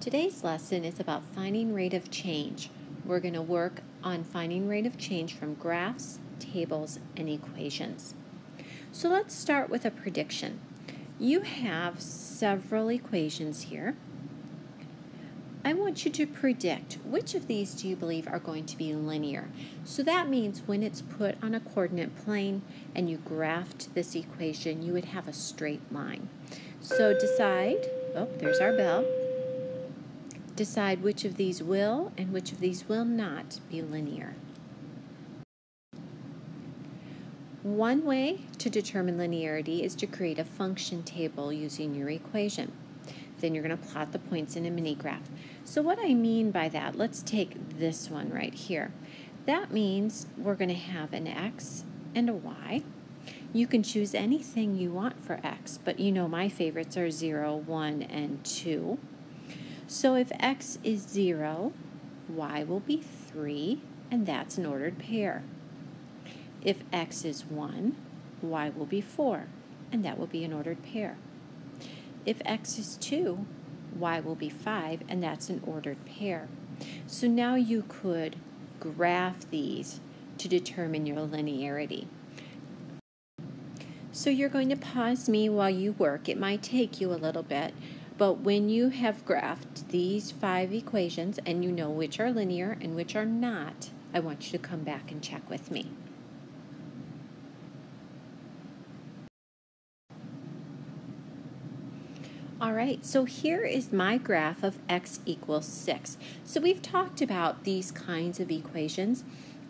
Today's lesson is about finding rate of change. We're going to work on finding rate of change from graphs, tables, and equations. So let's start with a prediction. You have several equations here. I want you to predict which of these do you believe are going to be linear. So that means when it's put on a coordinate plane and you graphed this equation, you would have a straight line. So decide, there's our bell. Decide which of these will and which of these will not be linear. One way to determine linearity is to create a function table using your equation. Then you're going to plot the points in a mini graph. So what I mean by that, let's take this one right here. That means we're going to have an x and a y. You can choose anything you want for x, but you know my favorites are 0, 1, and 2. So if x is 0, y will be 3, and that's an ordered pair. If x is 1, y will be 4, and that will be an ordered pair. If x is 2, y will be 5, and that's an ordered pair. So now you could graph these to determine your linearity. So you're going to pause me while you work. It might take you a little bit. But when you have graphed these 5 equations and you know which are linear and which are not, I want you to come back and check with me. All right, so here is my graph of x equals 6. So we've talked about these kinds of equations.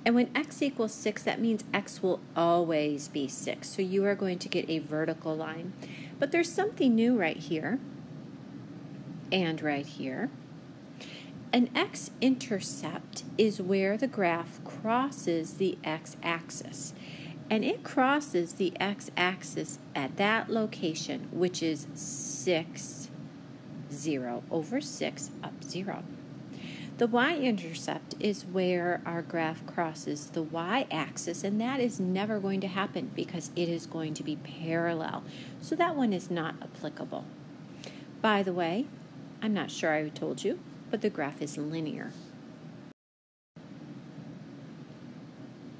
And when x equals 6, that means x will always be 6. So you are going to get a vertical line. But there's something new right here. And right here. An x-intercept is where the graph crosses the x-axis. And it crosses the x-axis at that location, which is 6, 0, over 6, up 0. The y-intercept is where our graph crosses the y-axis, and that is never going to happen because it is going to be parallel. So that one is not applicable. By the way, I'm not sure I told you, but the graph is linear.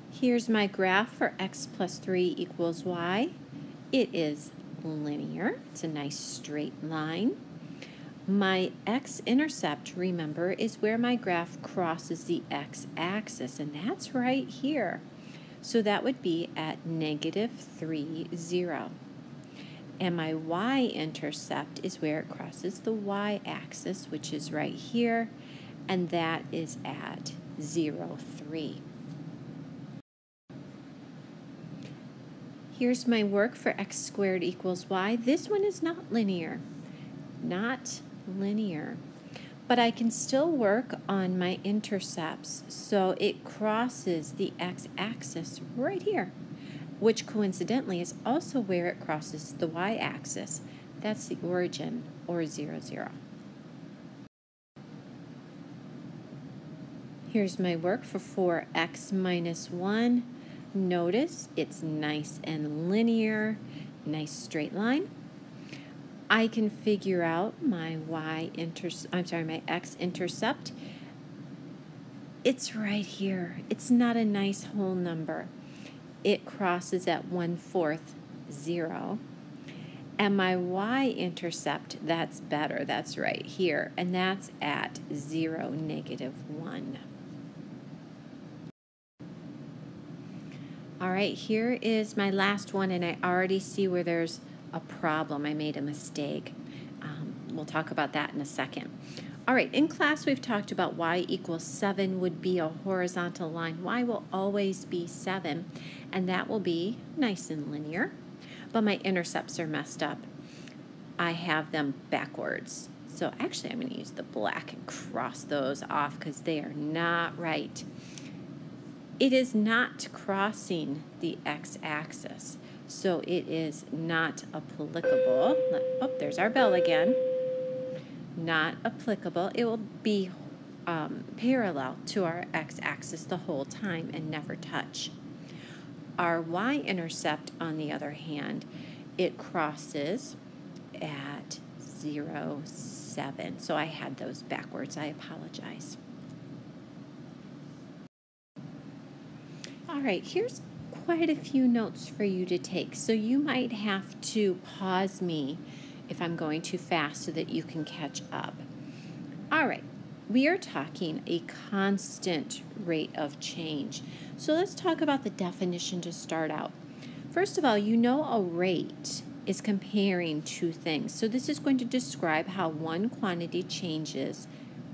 Here's my graph for x plus 3 equals y. It is linear. It's a nice straight line. My x-intercept, remember, is where my graph crosses the x-axis, and that's right here. So that would be at -3, 0. And my y-intercept is where it crosses the y-axis, which is right here, and that is at 0, 3. Here's my work for x squared equals y. This one is not linear. Not linear. But I can still work on my intercepts, so it crosses the x-axis right here, which coincidentally is also where it crosses the y-axis. That's the origin, or 0, 0. Here's my work for 4x minus 1. Notice it's nice and linear, nice straight line. I can figure out my my x-intercept. It's right here. It's not a nice whole number. It crosses at 1/4, 0. And my y-intercept, that's better. That's right here. And that's at 0, -1. All right, here is my last one, and I already see where there's a problem. I made a mistake. We'll talk about that in a second. All right, in class we've talked about y equals 7 would be a horizontal line. Y will always be 7, and that will be nice and linear. But my intercepts are messed up. I have them backwards. So actually I'm going to use the black and cross those off because they are not right. It is not crossing the x-axis, so it is not applicable. Oh, there's our bell again. Not applicable. It will be parallel to our x-axis the whole time and never touch. Our y-intercept, on the other hand, it crosses at 0.07. So I had those backwards. I apologize. All right, here's quite a few notes for you to take. So you might have to pause me if I'm going too fast so that you can catch up. All right, we are talking a constant rate of change. So let's talk about the definition to start out. First of all, you know a rate is comparing two things. So this is going to describe how one quantity changes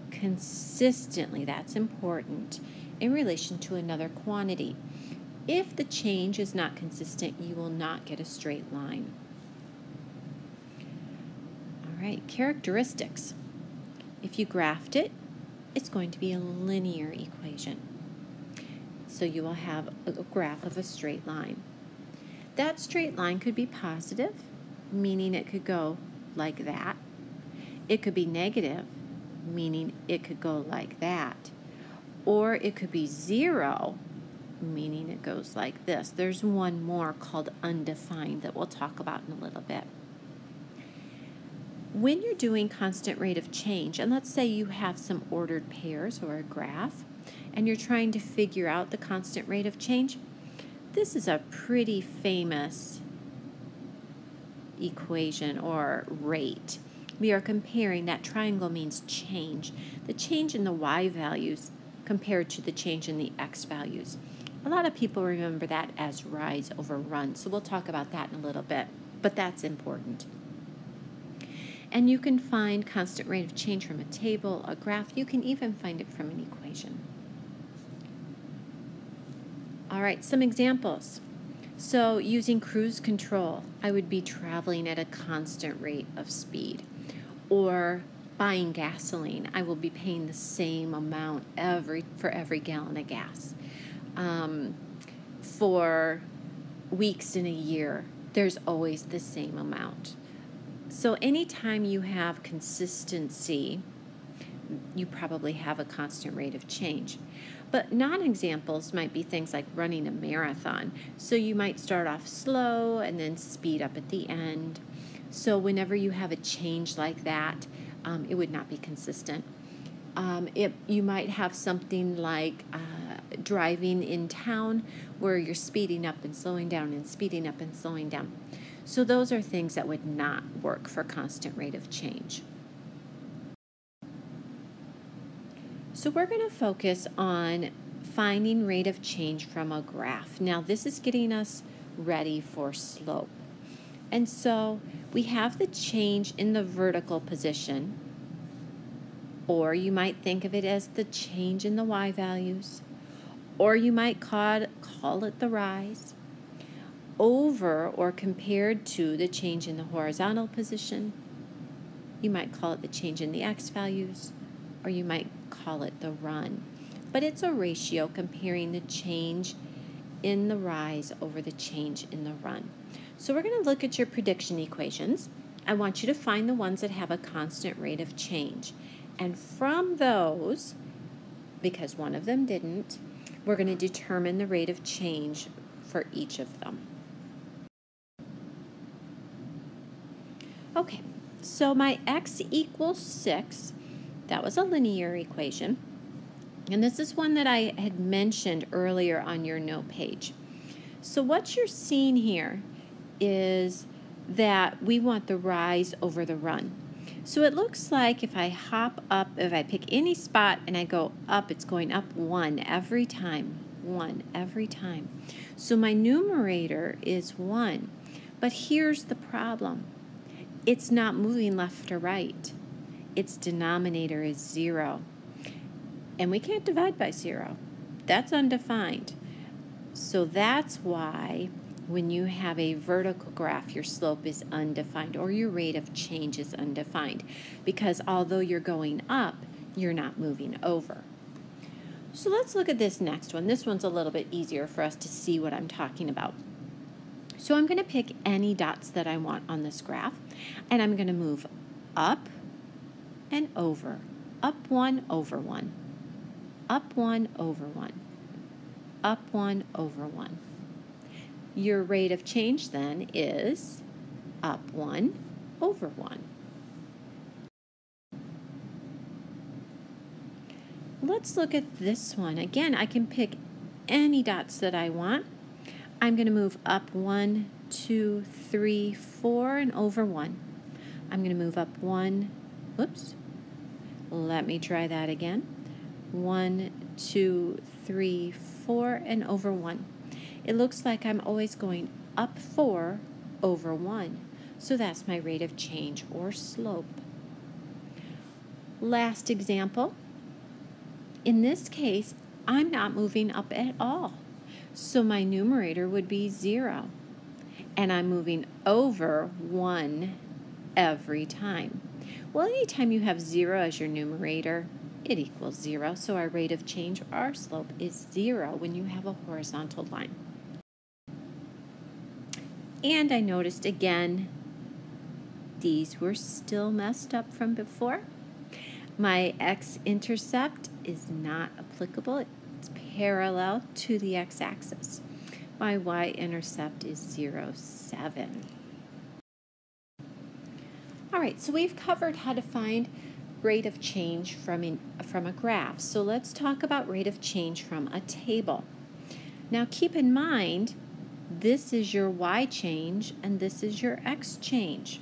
consistently, that's important, in relation to another quantity. If the change is not consistent, you will not get a straight line. All right, characteristics. If you graphed it, it's going to be a linear equation. So you will have a graph of a straight line. That straight line could be positive, meaning it could go like that. It could be negative, meaning it could go like that. Or it could be 0, meaning it goes like this. There's one more called undefined that we'll talk about in a little bit. When you're doing constant rate of change, and let's say you have some ordered pairs or a graph, and you're trying to figure out the constant rate of change, this is a pretty famous equation or rate. We are comparing, that triangle means change, the change in the y values compared to the change in the x values. A lot of people remember that as rise over run, so we'll talk about that in a little bit, but that's important. And you can find constant rate of change from a table, a graph. You can even find it from an equation. All right, some examples. So using cruise control, I would be traveling at a constant rate of speed. Or buying gasoline, I will be paying the same amount for every gallon of gas. For weeks in a year, there's always the same amount. So anytime you have consistency, you probably have a constant rate of change. But non-examples might be things like running a marathon. So you might start off slow and then speed up at the end. So whenever you have a change like that, it would not be consistent. You might have something like driving in town where you're speeding up and slowing down and speeding up and slowing down. So those are things that would not work for constant rate of change. So we're going to focus on finding rate of change from a graph. Now this is getting us ready for slope. And so we have the change in the vertical position, or you might think of it as the change in the y values, or you might call it the rise, over or compared to the change in the horizontal position. You might call it the change in the x values, or you might call it the run. But it's a ratio comparing the change in the rise over the change in the run. So we're going to look at your prediction equations. I want you to find the ones that have a constant rate of change. And from those, because one of them didn't, we're going to determine the rate of change for each of them. Okay, so my x equals 6, that was a linear equation. And this is one that I had mentioned earlier on your note page. So what you're seeing here is that we want the rise over the run. So it looks like if I hop up, if I pick any spot and I go up, it's going up 1 every time. 1 every time. So my numerator is 1. But here's the problem. It's not moving left or right. Its denominator is 0. And we can't divide by 0. That's undefined. So that's why when you have a vertical graph, your slope is undefined, or your rate of change is undefined, because although you're going up, you're not moving over. So let's look at this next one. This one's a little bit easier for us to see what I'm talking about. So I'm going to pick any dots that I want on this graph, and I'm going to move up and over. Up 1, over 1. Up 1, over 1. Up 1, over 1. Your rate of change then is up 1, over 1. let's look at this one. Again, I can pick any dots that I want. I'm going to move up 1, 2, 3, 4, and over 1. I'm going to move up 1, oops, let me try that again. 1, 2, 3, 4, and over 1. It looks like I'm always going up 4 over 1. So that's my rate of change or slope. Last example. In this case, I'm not moving up at all. So my numerator would be 0. And I'm moving over 1 every time. Well, anytime you have 0 as your numerator, it equals 0. So our rate of change, our slope, is 0 when you have a horizontal line. And I noticed again, these were still messed up from before. My x-intercept is not applicable. It's parallel to the x-axis. My y-intercept is 0, 7. All right, so we've covered how to find rate of change from a graph. So let's talk about rate of change from a table. Now keep in mind, this is your y change and this is your x change.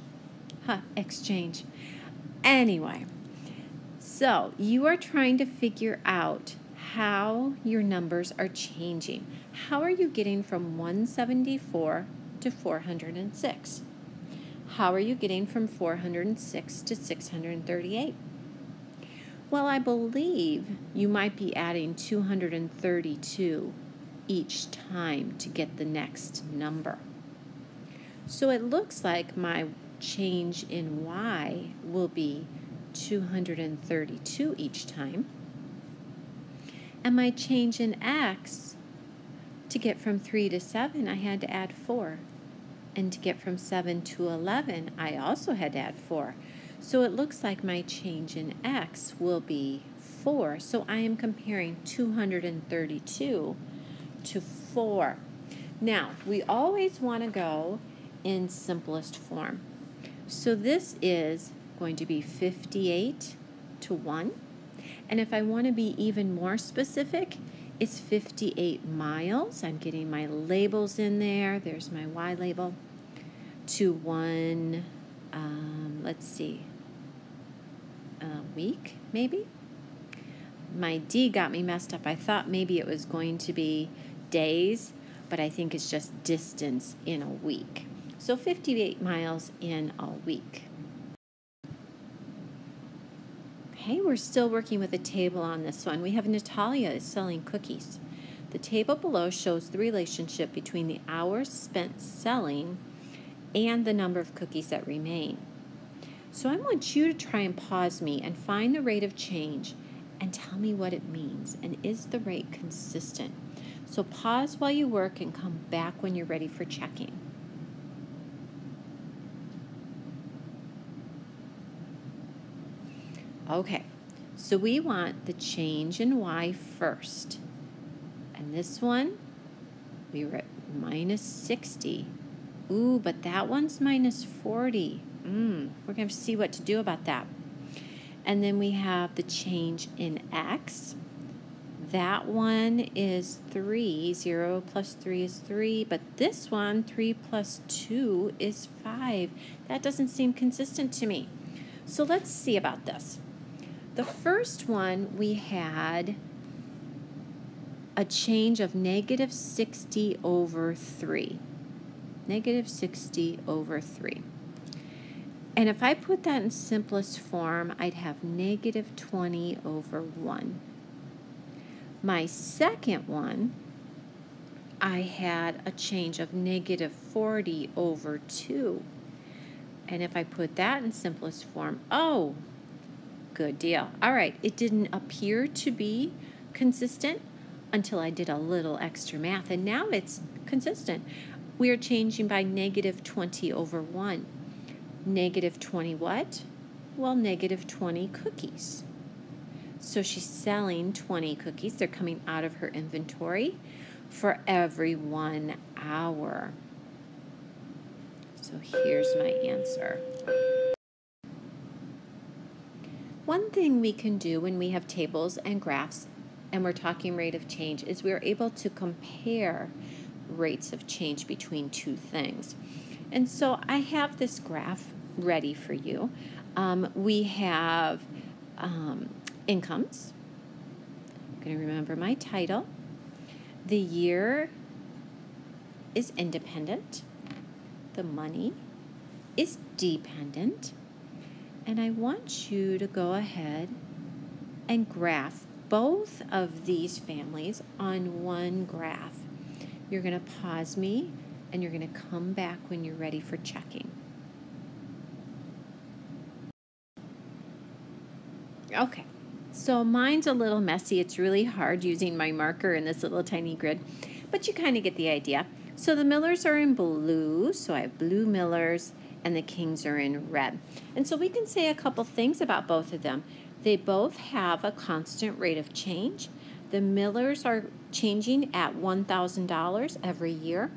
X change. Anyway, so you are trying to figure out how your numbers are changing. How are you getting from 174 to 406? How are you getting from 406 to 638? Well, I believe you might be adding 232 each time to get the next number. So it looks like my change in y will be 232 each time. And my change in x, to get from 3 to 7, I had to add 4. And to get from 7 to 11, I also had to add 4. So it looks like my change in x will be 4. So I am comparing 232 to 4. Now, we always want to go in simplest form. So this is going to be 58 to 1. And if I want to be even more specific, it's 58 miles. I'm getting my labels in there. There's my Y label. To 1, let's see, week, maybe? My D got me messed up. I thought maybe it was going to be days, but I think it's just distance in a week. So 58 miles in a week. Okay, we're still working with a table on this one. We have Natalia is selling cookies. The table below shows the relationship between the hours spent selling and the number of cookies that remain. So I want you to try and pause me and find the rate of change and tell me what it means and is the rate consistent. So pause while you work and come back when you're ready for checking. Okay, so we want the change in y first. And this one, we were at minus 60. Ooh, but that one's minus 40. We're going to see what to do about that. And then we have the change in x. That one is 3. 0 plus 3 is 3. But this one, 3 plus 2 is 5. That doesn't seem consistent to me. So let's see about this. The first one, we had a change of negative 60 over 3. Negative 60 over 3. And if I put that in simplest form, I'd have negative 20 over 1. My second one, I had a change of negative 40 over 2. And if I put that in simplest form, oh, good deal. All right, it didn't appear to be consistent until I did a little extra math, and now it's consistent. We are changing by negative 20 over 1. Negative 20 what? Well, negative 20 cookies. So she's selling 20 cookies. They're coming out of her inventory for every 1 hour. So here's my answer. One thing we can do when we have tables and graphs and we're talking rate of change is we're able to compare rates of change between two things. And so I have this graph ready for you. We have incomes. I'm going to remember my title. The year is independent. The money is dependent. And I want you to go ahead and graph both of these families on one graph. You're going to pause me and you're going to come back when you're ready for checking. Okay, so mine's a little messy. It's really hard using my marker in this little tiny grid, but you kind of get the idea. So the Millers are in blue, so I have blue Millers, and the Kings are in red. And so we can say a couple things about both of them. They both have a constant rate of change. The Millers are changing at $1,000 every year,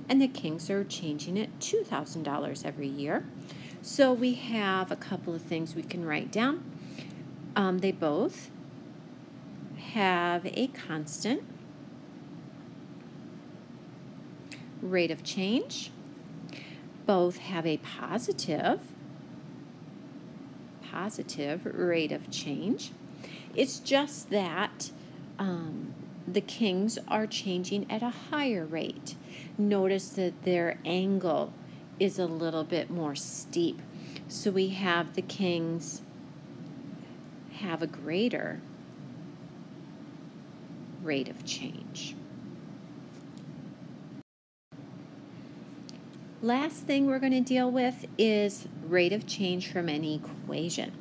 and the Kings are changing at $2,000 every year. So we have a couple of things we can write down. They both have a constant rate of change. Both have a positive rate of change. It's just that the Kings are changing at a higher rate. Notice that their angle is a little bit more steep. So we have the Kings have a greater rate of change. Last thing we're going to deal with is rate of change from an equation.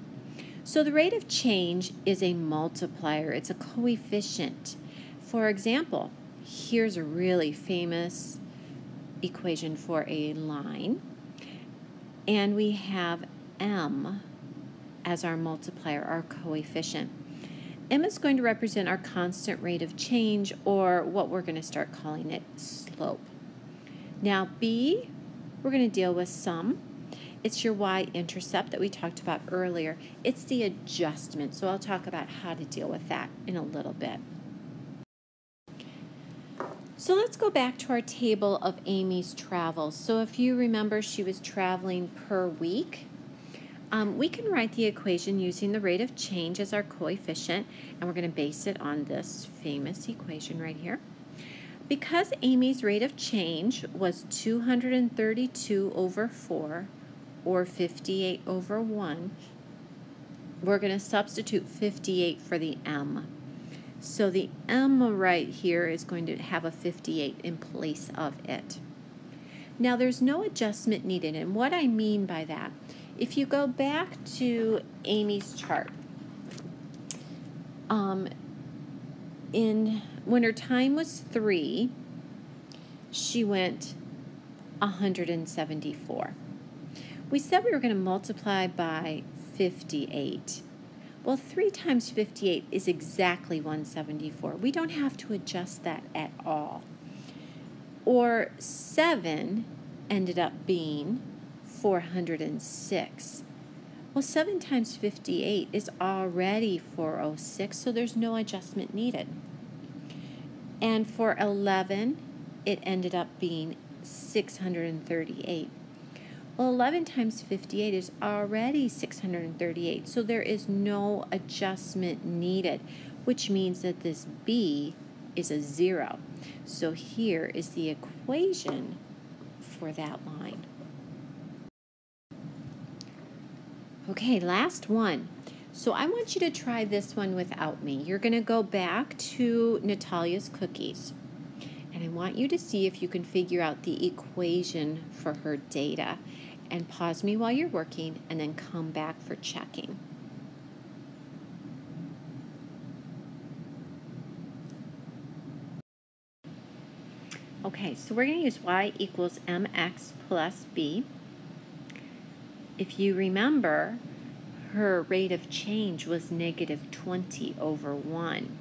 So the rate of change is a multiplier. It's a coefficient. For example, here's a really famous equation for a line. And we have m as our multiplier, our coefficient. M is going to represent our constant rate of change, or what we're going to start calling it, slope. Now B, we're going to deal with sum. It's your y-intercept that we talked about earlier. It's the adjustment, so I'll talk about how to deal with that in a little bit. So let's go back to our table of Amy's travels. So if you remember, she was traveling per week. We can write the equation using the rate of change as our coefficient, and we're going to base it on this famous equation right here. Because Amy's rate of change was 232 over 4, or 58 over 1, we're going to substitute 58 for the m. So the m right here is going to have a 58 in place of it. Now there's no adjustment needed, and what I mean by that, if you go back to Amy's chart, when her time was 3, she went 174. We said we were going to multiply by 58. Well, 3 times 58 is exactly 174. We don't have to adjust that at all. Or 7 ended up being 406. Well, 7 times 58 is already 406, so there's no adjustment needed. And for 11, it ended up being 638. Well, 11 times 58 is already 638, so there is no adjustment needed, which means that this B is a 0. So here is the equation for that line. Okay, last one. So I want you to try this one without me. You're going to go back to Natalia's cookies, and I want you to see if you can figure out the equation for her data. And pause me while you're working, and then come back for checking. Okay, so we're going to use y equals mx plus b. If you remember, her rate of change was negative 20 over 1.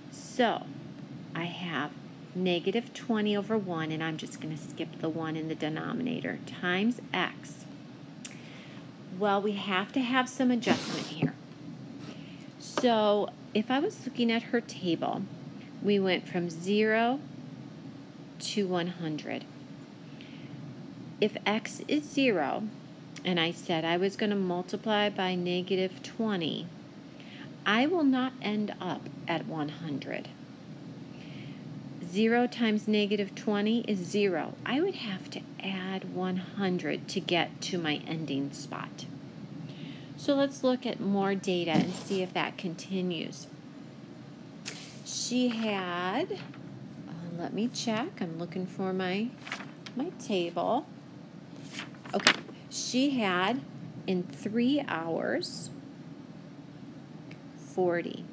So I have negative 20 over 1, and I'm just going to skip the 1 in the denominator, times x. Well, we have to have some adjustment here. So if I was looking at her table, we went from 0 to 100. If x is 0, and I said I was going to multiply by negative 20, I will not end up at 100. 0 times negative 20 is 0. I would have to add 100 to get to my ending spot. So let's look at more data and see if that continues. She had, let me check, I'm looking for my table. Okay, she had in 3 hours 40.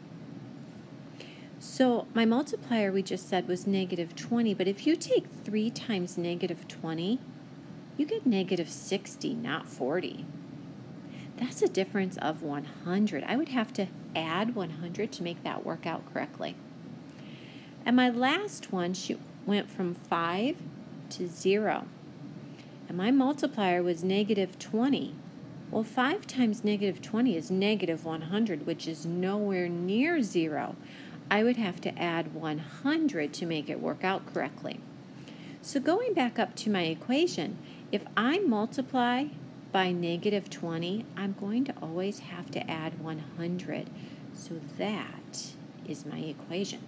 So my multiplier we just said was negative 20, but if you take 3 times negative 20, you get negative 60, not 40. That's a difference of 100. I would have to add 100 to make that work out correctly. And my last one, she went from 5 to 0. And my multiplier was negative 20. Well, 5 times negative 20 is negative 100, which is nowhere near 0. I would have to add 100 to make it work out correctly. So going back up to my equation, if I multiply by negative 20, I'm going to always have to add 100. So that is my equation.